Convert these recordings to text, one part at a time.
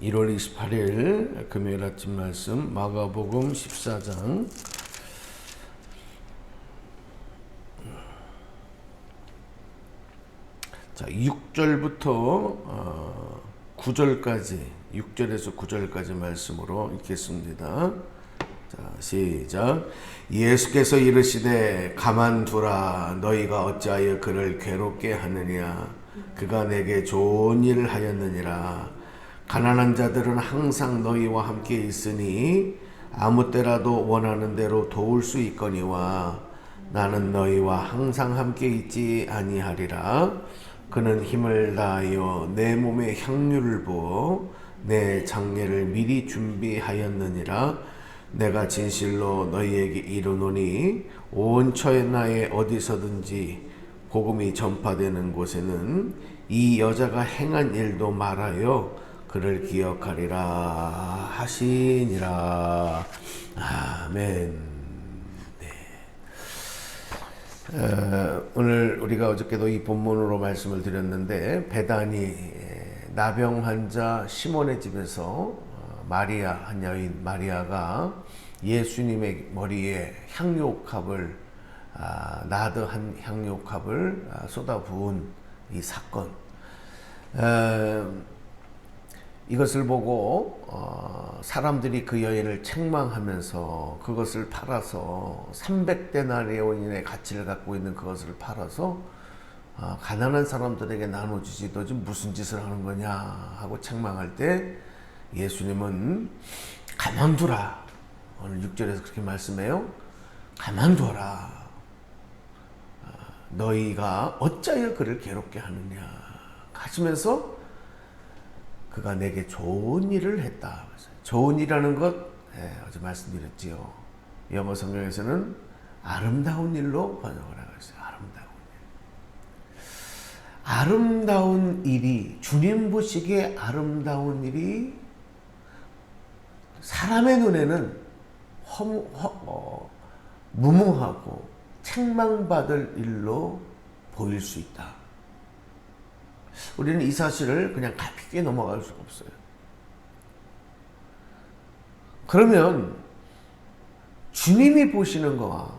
1월 28일 금요일 아침 말씀 마가복음 14장 자 6절부터 9절까지 6절에서 9절까지 말씀으로 읽겠습니다. 자 시작. 예수께서 이르시되 가만두라 너희가 어찌하여 그를 괴롭게 하느냐 그가 내게 좋은 일을 하였느니라. 가난한 자들은 항상 너희와 함께 있으니 아무 때라도 원하는 대로 도울 수 있거니와 나는 너희와 항상 함께 있지 아니하리라. 그는 힘을 다하여 내 몸에 향유를 부어 내 장례를 미리 준비하였느니라. 내가 진실로 너희에게 이르노니 온 천하에 어디서든지 복음이 전파되는 곳에는 이 여자가 행한 일도 말하여 그를 기억하리라 하시니라. 아멘. 네. 오늘 우리가 어저께도 이 본문으로 말씀을 드렸는데 베다니 나병 환자 시몬의 집에서 마리아 한 여인 마리아가 예수님의 머리에 향유옥합을 나드 한 향유옥합을 쏟아부은 이 사건. 이것을 보고 사람들이 그 여인을 책망하면서 그것을 팔아서 300데나리온의 가치를 갖고 있는 그것을 팔아서 가난한 사람들에게 나눠주지 너 지금 무슨 짓을 하는 거냐 하고 책망할 때 예수님은 가만두라. 오늘 6절에서 그렇게 말씀해요. 가만두라. 너희가 어찌하여 그를 괴롭게 하느냐 하시면서 그가 내게 좋은 일을 했다. 좋은 일이라는 것 어제 말씀드렸지요. 영어 성경에서는 아름다운 일로 번역을 하고 있어요. 아름다운 일이 주님 보시기에 아름다운 일이 사람의 눈에는 무모하고 책망받을 일로 보일 수 있다. 우리는 이 사실을 그냥 가볍게 넘어갈 수가 없어요. 그러면 주님이 보시는 것과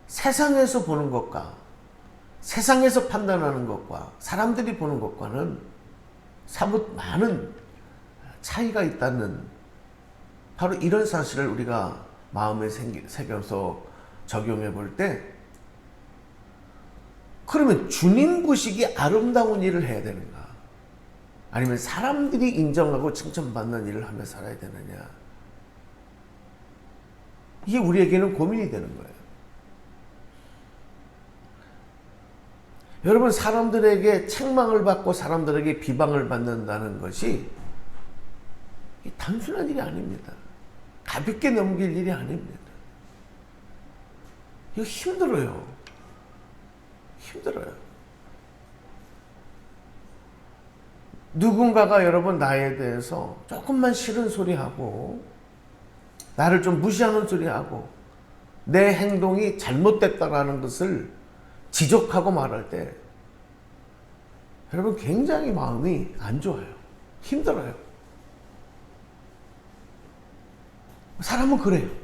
세상에서 보는 것과 세상에서 판단하는 것과 사람들이 보는 것과는 사뭇 많은 차이가 있다는 바로 이런 사실을 우리가 마음에 새겨서 적용해 볼 때 그러면 주님 보시기에 아름다운 일을 해야 되는가? 아니면 사람들이 인정하고 칭찬받는 일을 하며 살아야 되느냐? 이게 우리에게는 고민이 되는 거예요. 여러분, 사람들에게 책망을 받고 사람들에게 비방을 받는다는 것이 단순한 일이 아닙니다. 가볍게 넘길 일이 아닙니다. 이거 힘들어요. 누군가가 여러분 나에 대해서 조금만 싫은 소리하고 나를 좀 무시하는 소리하고 내 행동이 잘못됐다라는 것을 지적하고 말할 때 여러분 굉장히 마음이 안 좋아요. 힘들어요. 사람은 그래요.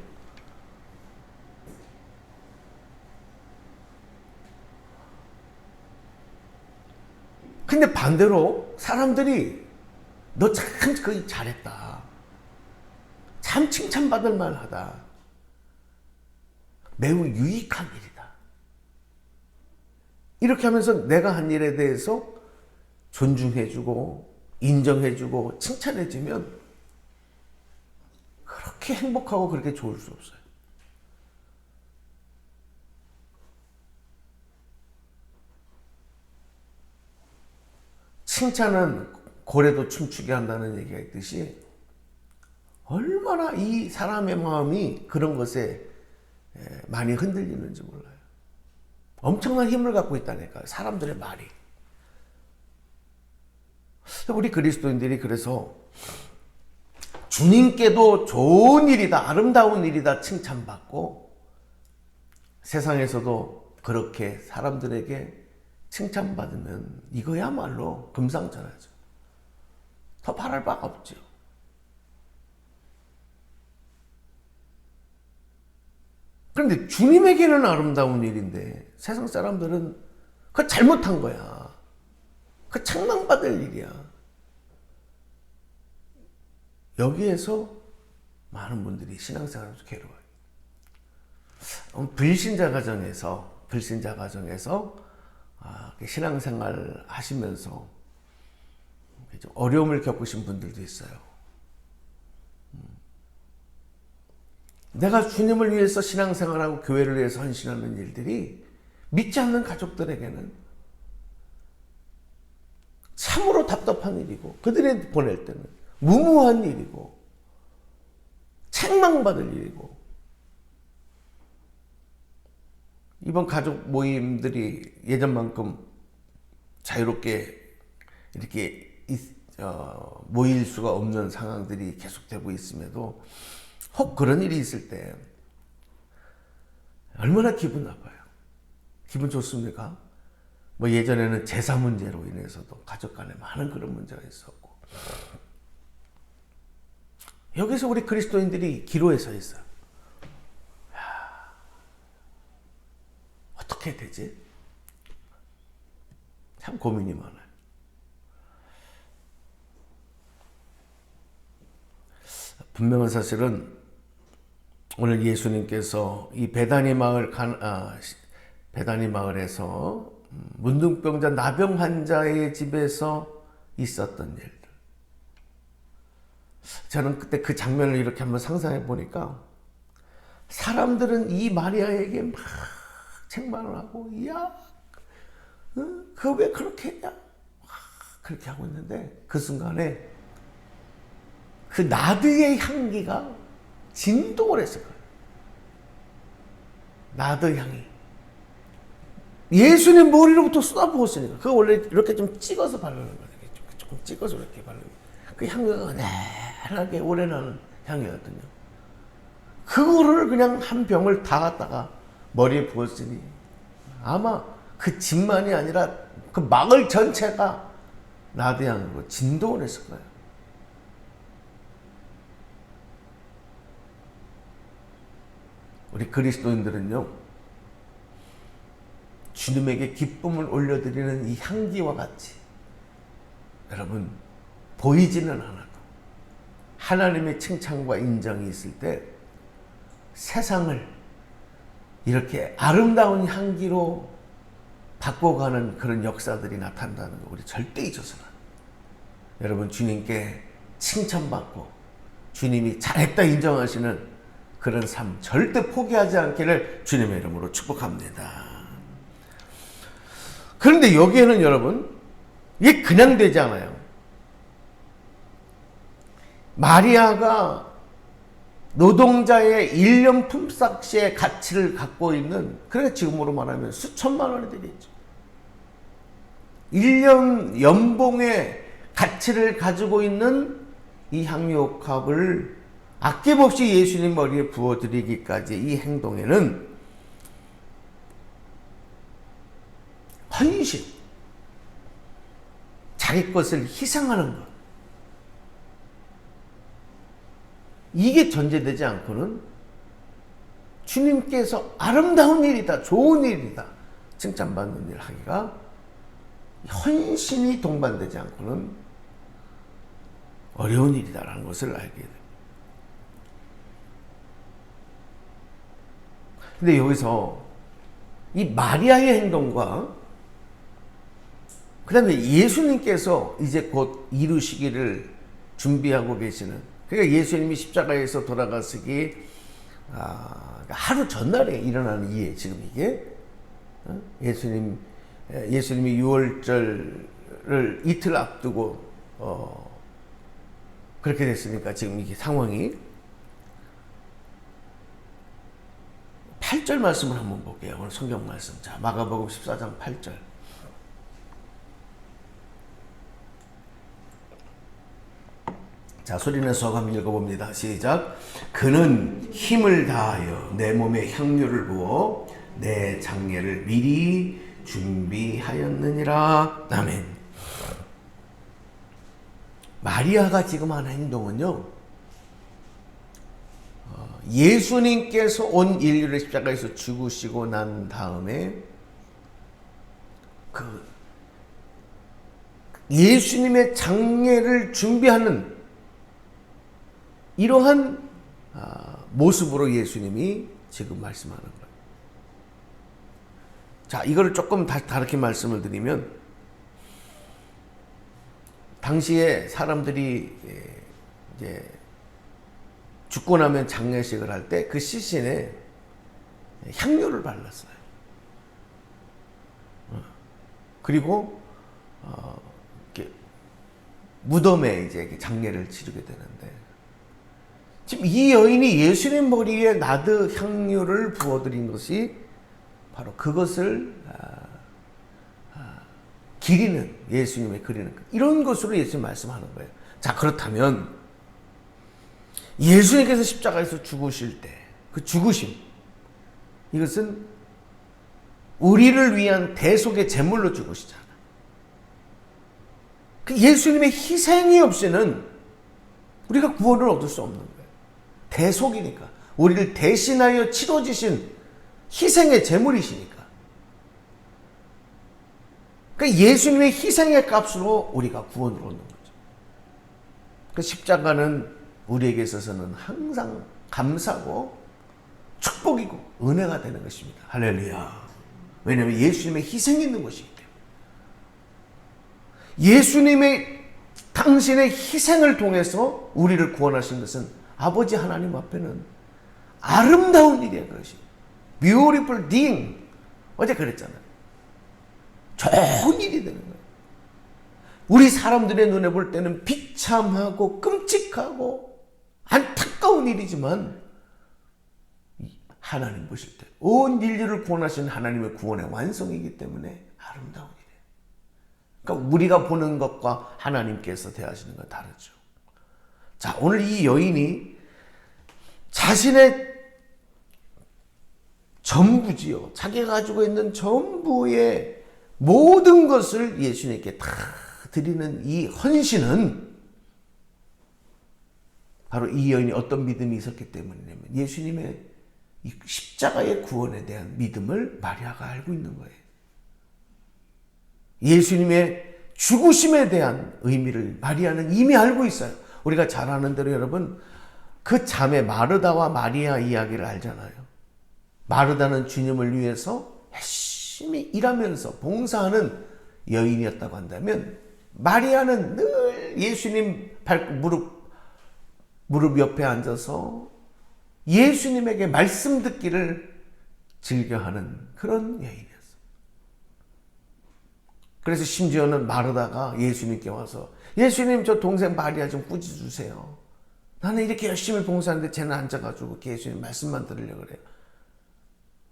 근데 반대로 사람들이 너 참 그거 잘했다. 참 칭찬받을 만하다. 매우 유익한 일이다. 이렇게 하면서 내가 한 일에 대해서 존중해주고 인정해주고 칭찬해주면 그렇게 행복하고 그렇게 좋을 수 없어요. 칭찬은 고래도 춤추게 한다는 얘기가 있듯이 얼마나 이 사람의 마음이 그런 것에 많이 흔들리는지 몰라요. 엄청난 힘을 갖고 있다니까요. 사람들의 말이. 우리 그리스도인들이 그래서 주님께도 좋은 일이다, 아름다운 일이다 칭찬받고 세상에서도 그렇게 사람들에게 칭찬받으면 이거야말로 금상첨화죠. 더 바랄 바가 없죠. 그런데 주님에게는 아름다운 일인데 세상 사람들은 그거 잘못한 거야. 그거 책망받을 일이야. 여기에서 많은 분들이 신앙생활에서 괴로워요. 불신자 가정에서 신앙생활 하시면서 좀 어려움을 겪으신 분들도 있어요. 내가 주님을 위해서 신앙생활하고 교회를 위해서 헌신하는 일들이 믿지 않는 가족들에게는 참으로 답답한 일이고 그들이 보낼 때는 무모한 일이고 책망받을 일이고 이번 가족 모임들이 예전만큼 자유롭게 이렇게 모일 수가 없는 상황들이 계속되고 있음에도 혹 그런 일이 있을 때 얼마나 기분 나빠요. 기분 좋습니까? 뭐 예전에는 제사 문제로 인해서도 가족 간에 많은 그런 문제가 있었고 여기서 우리 그리스도인들이 기로에 서 있어요. 어떻게 되지? 참 고민이 많아요. 분명한 사실은 오늘 예수님께서 이 베다니 마을에서 문둥병자 나병 환자의 집에서 있었던 일들. 저는 그때 그 장면을 이렇게 한번 상상해 보니까 사람들은 이 마리아에게 막 책망을 하고 야, 그거 왜 그렇게 했냐? 그렇게 하고 있는데 그 순간에 그 나드의 향기가 진동을 했을 거예요. 나드 향이. 예수님 머리로부터 쏟아부었으니까. 그거 원래 이렇게 좀 찍어서 바르는 거예요. 조금 찍어서 이렇게 바르는 거예요. 그 향기가 은은하게 오래나는 향이거든요. 그거를 그냥 한 병을 다 갖다가 머리에 부었으니 아마 그 집만이 아니라 그 마을 전체가 나드 향으로 진동을 했을 거예요. 우리 그리스도인들은요, 주님에게 기쁨을 올려드리는 이 향기와 같이 여러분 보이지는 않아도 하나님의 칭찬과 인정이 있을 때 세상을 이렇게 아름다운 향기로 바꿔가는 그런 역사들이 나타난다는 거 우리 절대 잊어서는 안 돼요. 여러분 주님께 칭찬받고 주님이 잘했다 인정하시는 그런 삶 절대 포기하지 않기를 주님의 이름으로 축복합니다. 그런데 여기에는 여러분 이게 그냥 되지 않아요. 마리아가 노동자의 1년 품삯의 가치를 갖고 있는, 그러니까 지금으로 말하면 수천만 원이 되겠죠. 1년 연봉의 가치를 가지고 있는 이 향유옥합을 아낌없이 예수님 머리에 부어드리기까지 이 행동에는 헌신, 자기 것을 희생하는 것, 이게 전제되지 않고는 주님께서 아름다운 일이다, 좋은 일이다, 칭찬받는 일 하기가, 헌신이 동반되지 않고는 어려운 일이다라는 것을 알게 됩니다. 근데 여기서 이 마리아의 행동과 그 다음에 예수님께서 이제 곧 이루시기를 준비하고 계시는, 그러니까 예수님이 십자가에서 돌아가시기 하루 전날에 일어나는 일이에요. 지금 이게 예수님이 유월절을 이틀 앞두고 그렇게 됐으니까 지금 이게 상황이 8절 말씀을 한번 볼게요. 오늘 성경 말씀. 자, 마가복음 14장 8절. 자, 소리내서 한번 읽어봅니다. 시작. 그는 힘을 다하여 내 몸에 향료를 부어 내 장례를 미리 준비하였느니라. 아멘. 마리아가 지금 한 행동은요, 예수님께서 온 인류를 십자가에서 죽으시고 난 다음에 그 예수님의 장례를 준비하는 이러한 모습으로 예수님이 지금 말씀하는 거예요. 자, 이거를 조금 다르게 말씀을 드리면, 당시에 사람들이 이제 죽고 나면 장례식을 할 때 그 시신에 향료를 발랐어요. 그리고 이렇게 무덤에 이제 장례를 치르게 되는데, 지금 이 여인이 예수님 머리에 나드 향료를 부어드린 것이 바로 그것을 기리는, 예수님의 그리는 이런 것으로 예수님 말씀하는 거예요. 자, 그렇다면 예수님께서 십자가에서 죽으실 때 그 죽으심, 이것은 우리를 위한 대속의 제물로 죽으시잖아요. 그 예수님의 희생이 없이는 우리가 구원을 얻을 수 없는 거예요. 대속이니까, 우리를 대신하여 치러지신 희생의 제물이시니까. 그러니까 예수님의 희생의 값으로 우리가 구원을 얻는 거죠. 그 십자가는 우리에게 있어서는 항상 감사고 축복이고 은혜가 되는 것입니다. 할렐루야. 왜냐하면 예수님의 희생이 있는 것이기 때문에. 예수님의 당신의 희생을 통해서 우리를 구원하신 것은 아버지 하나님 앞에는 아름다운 일이에요. 그것이 beautiful thing. 어제 그랬잖아요. 좋은 일이 되는 거예요. 우리 사람들의 눈에 볼 때는 비참하고 끔찍하고 안타까운 일이지만, 하나님 보실 때 온 인류를 구원하신 하나님의 구원의 완성이기 때문에 아름다운 일이에요. 그러니까 우리가 보는 것과 하나님께서 대하시는 건 다르죠. 자, 오늘 이 여인이 자신의 전부지요, 자기가 가지고 있는 전부의 모든 것을 예수님께 다 드리는 이 헌신은 바로 이 여인이 어떤 믿음이 있었기 때문이냐면, 예수님의 이 십자가의 구원에 대한 믿음을 마리아가 알고 있는 거예요. 예수님의 죽으심에 대한 의미를 마리아는 이미 알고 있어요. 우리가 잘 아는 대로 여러분, 그 자매 마르다와 마리아 이야기를 알잖아요. 마르다는 주님을 위해서 열심히 일하면서 봉사하는 여인이었다고 한다면, 마리아는 늘 예수님 무릎 옆에 앉아서 예수님에게 말씀 듣기를 즐겨하는 그런 여인이었어요. 그래서 심지어는 마르다가 예수님께 와서, 예수님, 저 동생 마리아 좀 꾸짖으세요. 나는 이렇게 열심히 봉사하는데 쟤는 앉아가지고 예수님 말씀만 들으려고 그래요.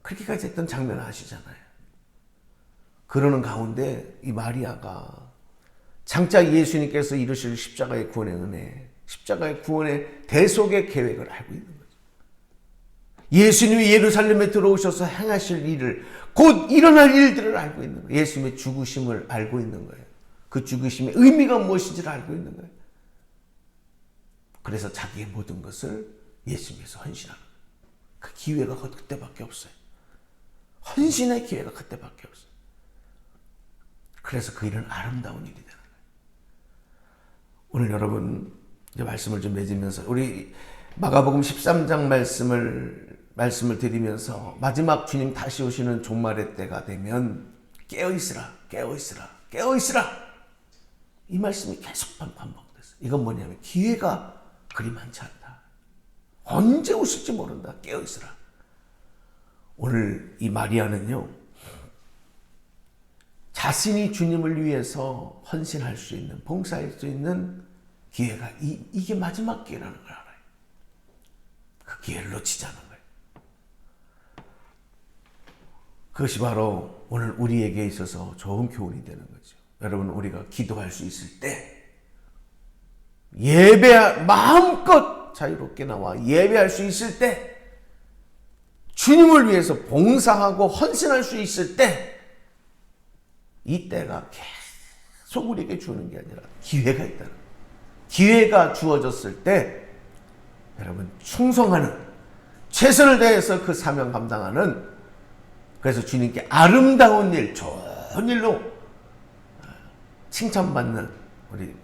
그렇게까지 했던 장면 아시잖아요. 그러는 가운데 이 마리아가 장차 예수님께서 이루실 십자가의 구원의 은혜, 십자가의 구원의 대속의 계획을 알고 있는 거죠. 예수님이 예루살렘에 들어오셔서 행하실 일을, 곧 일어날 일들을 알고 있는 거예요. 예수님의 죽으심을 알고 있는 거예요. 그 죽으심의 의미가 무엇인지를 알고 있는 거예요. 그래서 자기의 모든 것을 예수님께서 헌신하는 거예요. 그 기회가 그때밖에 없어요. 헌신의 기회가 그때밖에 없어요. 그래서 그 일은 아름다운 일이 되는 거예요. 오늘 여러분, 이제 말씀을 좀 맺으면서 우리 마가복음 13장 말씀을 드리면서, 마지막 주님 다시 오시는 종말의 때가 되면 깨어있으라, 깨어있으라, 깨어있으라, 이 말씀이 계속 반복됐어요. 이건 뭐냐면 기회가 그리 많지 않다. 언제 오실지 모른다. 깨어있으라. 오늘 이 마리아는요, 자신이 주님을 위해서 헌신할 수 있는, 봉사할 수 있는 기회가 이게 마지막 기회라는 걸 알아요. 그 기회를 놓치지 않은 거예요. 그것이 바로 오늘 우리에게 있어서 좋은 교훈이 되는 거죠. 여러분, 우리가 기도할 수 있을 때, 마음껏 자유롭게 나와 예배할 수 있을 때, 주님을 위해서 봉사하고 헌신할 수 있을 때, 이 때가 계속 우리에게 주는 게 아니라 기회가 있다는 거예요. 기회가 주어졌을 때 여러분 충성하는, 최선을 다해서 그 사명 감당하는, 그래서 주님께 아름다운 일, 좋은 일로 칭찬받는 우리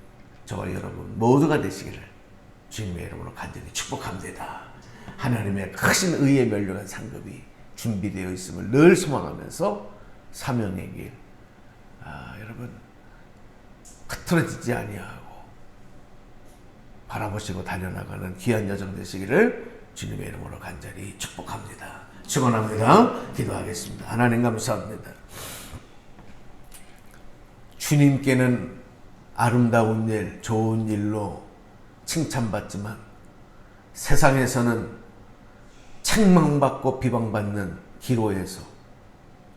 저와 여러분 모두가 되시기를 주님의 이름으로 간절히 축복합니다. 하나님의 크신 의의 멸류관 상급이 준비되어 있음을 늘 소망하면서 사명의 길, 여러분 흐트러지지 아니하고 바라보시고 달려나가는 귀한 여정 되시기를 주님의 이름으로 간절히 축복합니다. 축원합니다. 기도하겠습니다. 하나님 감사합니다. 주님께는 아름다운 일, 좋은 일로 칭찬받지만 세상에서는 책망받고 비방받는 기로에서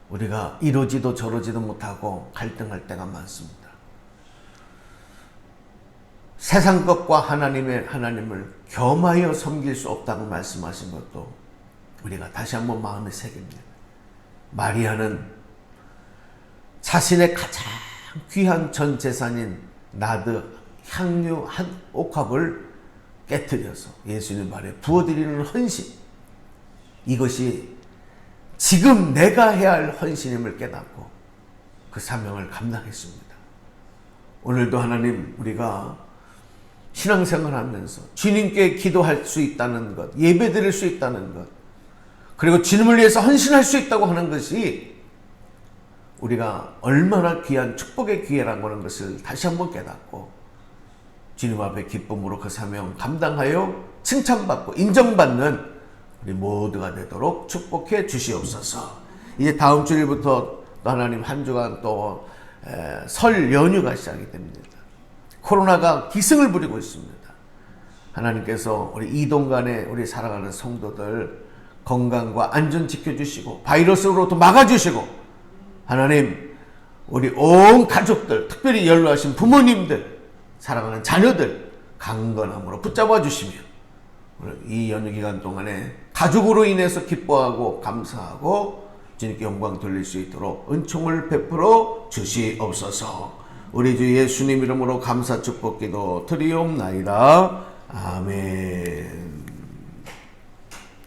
우리가 이러지도 저러지도 못하고 갈등할 때가 많습니다. 세상 것과 하나님을 겸하여 섬길 수 없다고 말씀하신 것도 우리가 다시 한번 마음에 새깁니다. 마리아는 자신의 가장 귀한 전 재산인 나드 향유 한 옥합을 깨뜨려서 예수님 발에 부어드리는 헌신, 이것이 지금 내가 해야 할 헌신임을 깨닫고 그 사명을 감당했습니다. 오늘도 하나님, 우리가 신앙생활하면서 주님께 기도할 수 있다는 것, 예배드릴 수 있다는 것, 그리고 주님을 위해서 헌신할 수 있다고 하는 것이 우리가 얼마나 귀한 축복의 기회라고 하는 것을 다시 한번 깨닫고 주님 앞에 기쁨으로 그 사명 감당하여 칭찬받고 인정받는 우리 모두가 되도록 축복해 주시옵소서. 이제 다음 주일부터 또 하나님 한 주간 또 설 연휴가 시작이 됩니다. 코로나가 기승을 부리고 있습니다. 하나님께서 우리 이동간에 우리 살아가는 성도들 건강과 안전 지켜주시고 바이러스로부터 막아주시고, 하나님 우리 온 가족들, 특별히 연로하신 부모님들, 사랑하는 자녀들 강건함으로 붙잡아 주시며 이 연휴 기간 동안에 가족으로 인해서 기뻐하고 감사하고 주님께 영광 돌릴 수 있도록 은총을 베풀어 주시옵소서. 우리 주 예수님 이름으로 감사 축복 기도 드리옵나이다. 아멘.